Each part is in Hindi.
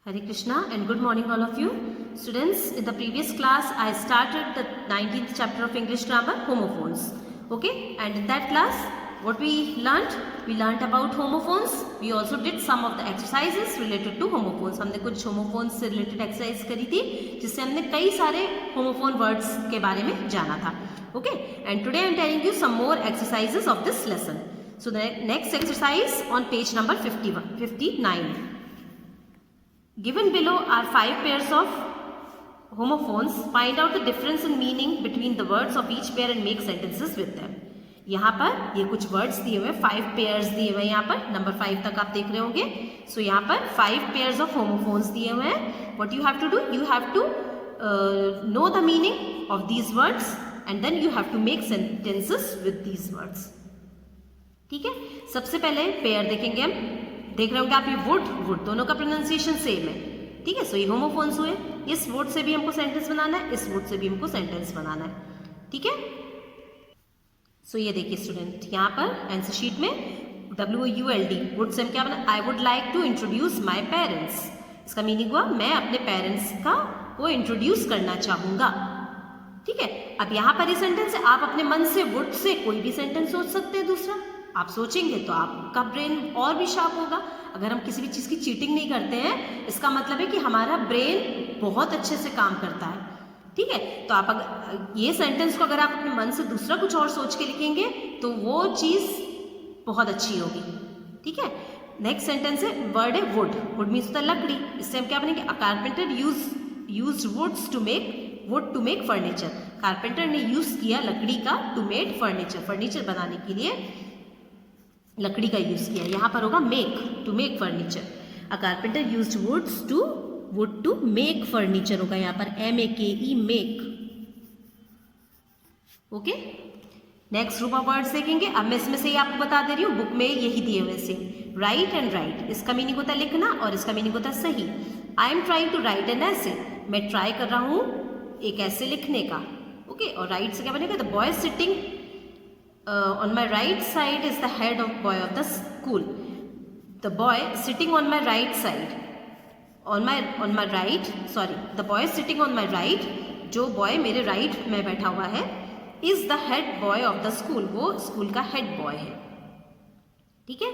Hare Krishna and good morning all of you. Students, in the previous class I started the 19th chapter of English grammar, homophones. Okay, and in that class what we learnt? We learnt about homophones. We also did some of the exercises related to homophones. हमने कुछ homophones से related exercise करी थी जिससे हमने कई सारे homophone words के बारे में जाना था. Okay, and today I am telling you some more exercises of this lesson. So the next exercise on page number 59. Given below are 5 pairs of homophones. Find out the difference in meaning between the words of each pair and make sentences with them. यहाँ पर ये कुछ words दिए हुए 5 pairs दिए हुए यहाँ पर नंबर 5 तक आप देख रहे होंगे. So यहाँ पर 5 pairs of homophones दिए हुए हैं. What you have to do? You have to know the meaning of these words and then you have to make sentences with these words. ठीक है, सबसे पहले पेयर देखेंगे हम. देख रहे होंगे आप ये वुड दोनों का प्रोनाउंसिएशन सेम है. ठीक है, सो ये होमोफोन्स हुए. इस वुड से भी हमको सेंटेंस बनाना है, इस वुड से भी हमको सेंटेंस बनाना है. ठीक है, सो ये देखिए स्टूडेंट यहाँ पर आंसर शीट में WULD वुड से हम क्या बना, I would like to introduce my parents. इसका मीनिंग हुआ मैं अपने पेरेंट्स को इंट्रोड्यूस करना चाहूंगा. ठीक है, अब यहाँ पर ये सेंटेंस है. आप अपने मन से वुड से कोई भी सेंटेंस सोच सकते हैं. दूसरा आप सोचेंगे तो आपका ब्रेन और भी शार्प होगा. अगर हम किसी भी चीज़ की चीटिंग नहीं करते हैं इसका मतलब है कि हमारा ब्रेन बहुत अच्छे से काम करता है. ठीक है, तो आप अगर ये सेंटेंस को अगर आप अपने मन से दूसरा कुछ और सोच के लिखेंगे तो वो चीज़ बहुत अच्छी होगी. ठीक है, नेक्स्ट सेंटेंस है वर्ड है वुड मीन्स होता है लकड़ी. इससे हम क्या बनेंगे, a carpenter use woods to make furniture. Carpenter ने यूज किया लकड़ी का टू मेक फर्नीचर बनाने के लिए लकड़ी का यूज किया. यहाँ पर होगा to make furniture. A carpenter used wood to make furniture होगा यहाँ पर MAKE make. Okay, next group of words देखेंगे. अब मैं इसमें से ही आपको बता दे रही हूँ, बुक में यही दिए हुए से. राइट एंड राइट, इसका मीनिंग होता है लिखना और इसका मीनिंग होता है सही. I am trying to write an ऐसे, मैं ट्राई कर रहा हूँ एक ऐसे लिखने का. ओके, और राइट से क्या बनेगा, the boy sitting on my right side is the head of boy of the school. The boy sitting on my right side, on my right, sorry, the boy sitting on my right, जो boy मेरे right में बैठा हुआ है, is the head boy of the school. वो स्कूल का head boy है. ठीक है,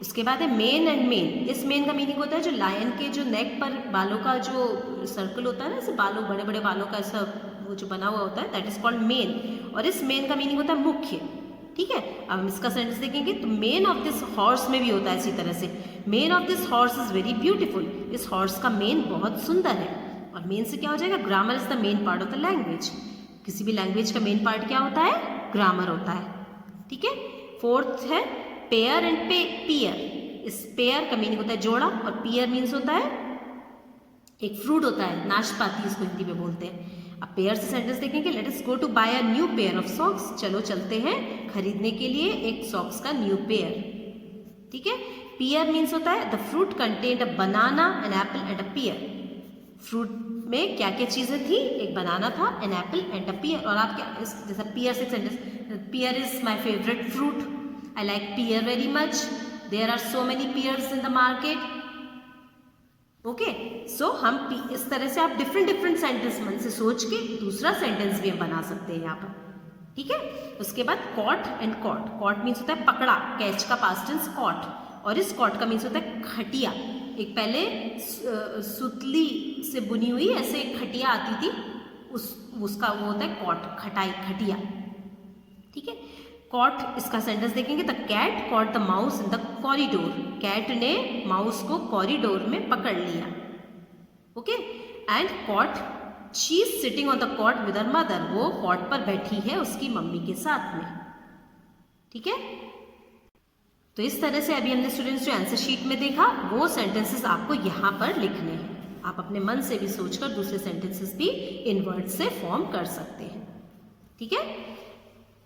उसके बाद है मेन एंड मेन. इस मेन का मीनिंग होता है जो लायन के जो नेक पर बालों का जो सर्कल होता है ना, ऐसे बालों बड़े बड़े बालों का ऐसा वो जो बना हुआ होता है, दैट इज कॉल्ड मेन. और इस मेन का मीनिंग होता है मुख्य. ठीक है, अब हम इसका सेंटेंस देखेंगे तो मेन ऑफ दिस हॉर्स में भी होता है इसी तरह से. Main of this horse is very beautiful. इस हॉर्स का मेन बहुत सुंदर है. और मेन से क्या हो जाएगा, grammar is the main part of the language. किसी भी लैंग्वेज का मेन पार्ट क्या होता है, ग्रामर होता है. ठीक है, फोर्थ है पेयर एंड पियर. इस पेयर का मीनिंग होता है जोड़ा और पियर मीन्स होता है एक फ्रूट होता है, नाशपाती इसको हिंदी में बोलते हैं. अब पेयर से सेंटेंस देखेंगे. Let us go to buy a new pair of socks. चलो चलते हैं खरीदने के लिए एक सॉक्स का न्यू पेयर. ठीक है, पियर मीन्स होता है the fruit contained a banana, an apple and a pear. Fruit में क्या क्या चीजें थी, एक बनाना था, an apple and a pear. और आप क्या जैसा पियर से sentence, pear is my favourite fruit, I like pear very much, there are so many pears in the market. Okay, so हम इस तरह से आप डिफरेंट सेंटेंस मन से सोच के दूसरा सेंटेंस भी हम बना सकते हैं यहाँ पर. ठीक है, उसके बाद caught and cot. Caught means होता है पकड़ा, कैच का पास्ट टेंस कॉट. और इस कॉट का मीन्स होता है खटिया. एक पहले सुतली से बुनी हुई ऐसे एक खटिया आती थी, उसका वो होता है कॉट, खटिया. ठीक है, कॉट इसका सेंटेंस देखेंगे. The cat caught the mouse in the corridor. Cat ने माउस को कॉरिडोर में पकड़ लिया. Okay, and cot she is sitting on the cot with her mother. वो कॉट पर बैठी है उसकी मम्मी के साथ में. ठीक है, तो इस तरह से अभी हमने स्टूडेंट्स जो आंसर शीट में देखा वो सेंटेंसेस आपको यहाँ पर लिखने हैं. आप अपने मन से भी सोचकर दूसरे सेंटेंसेस भी इन वर्ड्स से फॉर्म कर सकते हैं. ठीक है,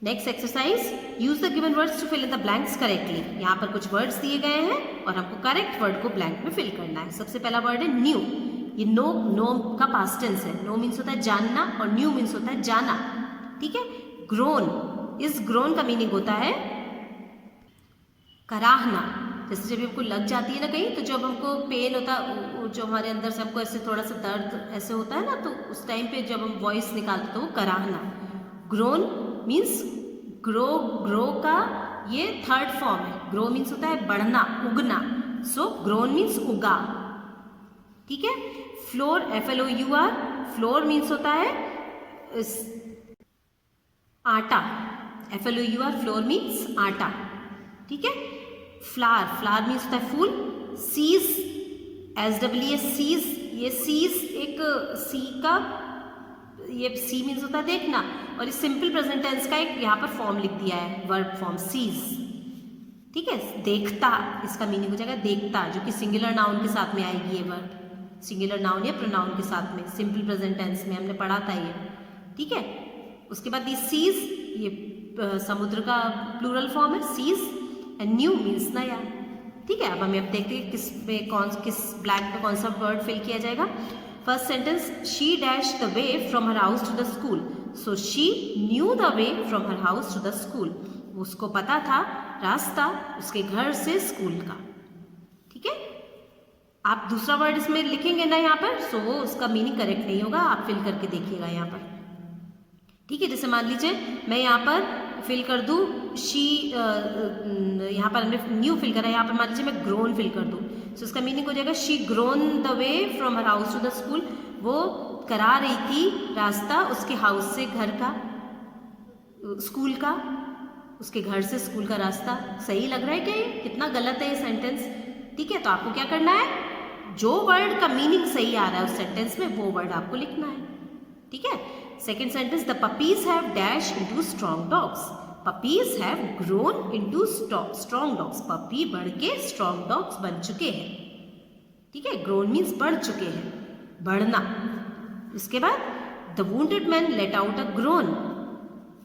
next exercise, use the given words to fill in the blanks correctly. यहाँ पर कुछ वर्ड्स दिए गए हैं और हमको करेक्ट वर्ड को ब्लैंक में फिल करना है. सबसे पहला वर्ड है न्यू. ये नो का पास्ट टेंस है. नो मीन्स होता है जानना और न्यू मीन्स होता है जाना. ठीक है, ग्रोन. इस ग्रोन का मीनिंग होता है कराहना. जैसे जब हमको लग जाती है ना कहीं, तो जब हमको पेन होता है, जो हमारे अंदर से हमको ऐसे थोड़ा सा दर्द ऐसे होता है ना, तो उस टाइम पे जब हम वॉइस निकालते हैं तो वो कराहना। ग्रोन मीन्स ग्रो, ग्रो का ये थर्ड फॉर्म है। ग्रो मीन्स होता है बढ़ना, उगना, सो ग्रोन मीन्स उगा, ठीक है। फ्लोर, FLOUR, फ्लोर मीन्स होता है आटा, FLOUR, फ्लोर मीन्स आटा, ठीक है। फ्लावर, फ्लावर मीन्स होता है फूल। सीज, SEES, सीज, ये सीज एक सी का, ये सी मीन्स होता है देखना, और इस सिंपल प्रेजेंट टेंस का एक यहाँ पर फॉर्म लिख दिया है, वर्ब फॉर्म सीज, ठीक है। देखता, इसका मीनिंग हो जाएगा देखता, जो कि सिंगुलर नाउन के साथ में आएगी ये वर्ब, सिंगुलर नाउन या प्रोनाउन के साथ में, सिंपल प्रेजेंट टेंस में हमने पढ़ा था ये, ठीक है। उसके बाद ये सीज, ये समुद्र का प्लूरल फॉर्म है सीज, एंड न्यू मीन्स नया, ठीक है। अब हमें अब देखते हैं किस ब्लैंक पे कौन सा वर्ड फिल किया जाएगा। First sentence, she dash the way from her house to the school, so she knew the way from her house to the school, उसको पता था रास्ता उसके घर से स्कूल का, ठीक है। आप दूसरा वर्ड इसमें लिखेंगे ना यहाँ पर, सो वो उसका मीनिंग करेक्ट नहीं होगा, आप फिल करके देखिएगा यहाँ पर, ठीक है। जैसे मान लीजिए मैं यहाँ पर फिल कर दूँ शी, यहाँ पर हमने न्यू फिल करा, यहाँ पर मान लीजिए मैं ग्रोन फिल कर दूँ, सो उसका मीनिंग हो जाएगा she grown the way from her house to the school, वो करा रही थी रास्ता उसके हाउस से घर का, स्कूल का, उसके घर से स्कूल का रास्ता। सही लग रहा है क्या? ये कितना गलत है ये सेंटेंस, ठीक है। तो आपको क्या करना है, जो वर्ड का मीनिंग सही आ रहा है उस सेंटेंस में वो वर्ड आपको लिखना है, ठीक है। Second sentence, the puppies have dash into strong dogs, puppies have grown into strong dogs, puppy बढ़ के स्ट्रॉन्ग डॉग्स बन चुके हैं, ठीक है। ग्रोन मीन्स बढ़ चुके हैं, बढ़ना। उसके बाद the wounded man let out a grown,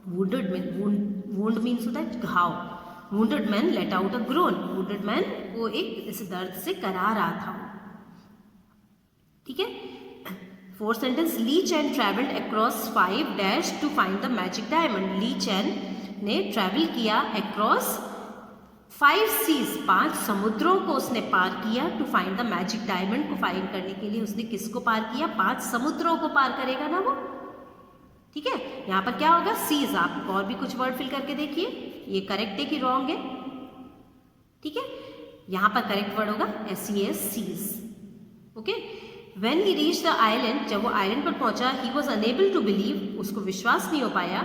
wounded man, wound means होता है घाव, wounded man let out a grown, wounded man को एक ऐसे दर्द से करा रहा था, ठीक है। Fourth sentence, Li Chen travelled across 5 dash to find the magic diamond, Li Chen ने ट्रैवल किया अक्रॉस 5 सीज, 5 समुद्रों को उसने पार किया, to find the magic diamond, को फाइंड करने के लिए उसने किसको पार किया, 5 समुद्रों को पार करेगा ना वो, ठीक है। यहाँ पर क्या होगा, सीज। आप और भी कुछ वर्ड फिल करके देखिए, ये करेक्ट है कि रॉन्ग है, ठीक है। यहाँ पर करेक्ट वर्ड होगा SES, sees, okay. When he reached the island, जब वो आइलैंड पर पहुंचा, he was unable to believe, उसको विश्वास नहीं हो पाया,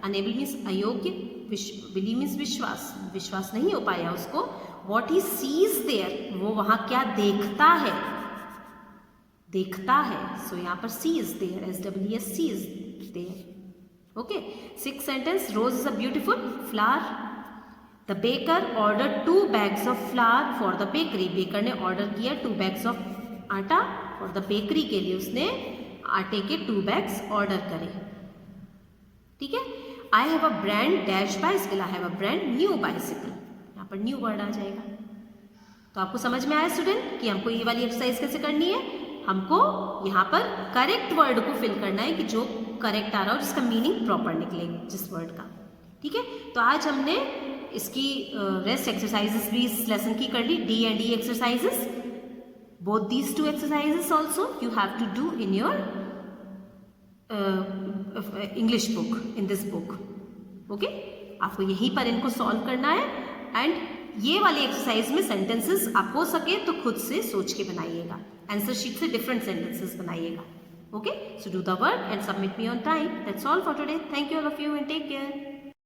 unable means अयोग्य, believe means विश्वास, विश्वास नहीं हो पाया उसको, what he sees there, वो वहां क्या देखता है, देखता है, so यहाँ पर sees there, SEES, sees there, okay। Sixth sentence, rose is a beautiful flower, the baker ordered 2 bags of flour for the bakery, baker ने ऑर्डर किया 2 bags of आटा, और द बेकरी के लिए उसने आटे के 2 बैग्स ऑर्डर करे, ठीक है। I have a brand dash bicycle, I have a brand new bicycle, यहाँ पर न्यू वर्ड आ जाएगा। तो आपको समझ में आया स्टूडेंट कि हमको ये वाली एक्सरसाइज कैसे करनी है, हमको यहाँ पर करेक्ट वर्ड को फिल करना है कि जो करेक्ट आ रहा हो, जिसका मीनिंग प्रॉपर निकले जिस वर्ड का, ठीक है। तो आज हमने इसकी रेस्ट एक्सरसाइजेस भी इस लेसन की कर ली, D and E exercises. Both these 2 exercises also you have to do in your English book, in this book, okay। आपको यहीं पर इनको सॉल्व करना है, एंड ये वाली एक्सरसाइज में सेंटेंसेस आप हो सके तो खुद से सोच के बनाइएगा, आंसर शीट से डिफरेंट सेंटेंसेस बनाइएगा, okay। So do the work and submit me on time. That's all for today. Thank you all of you and take care.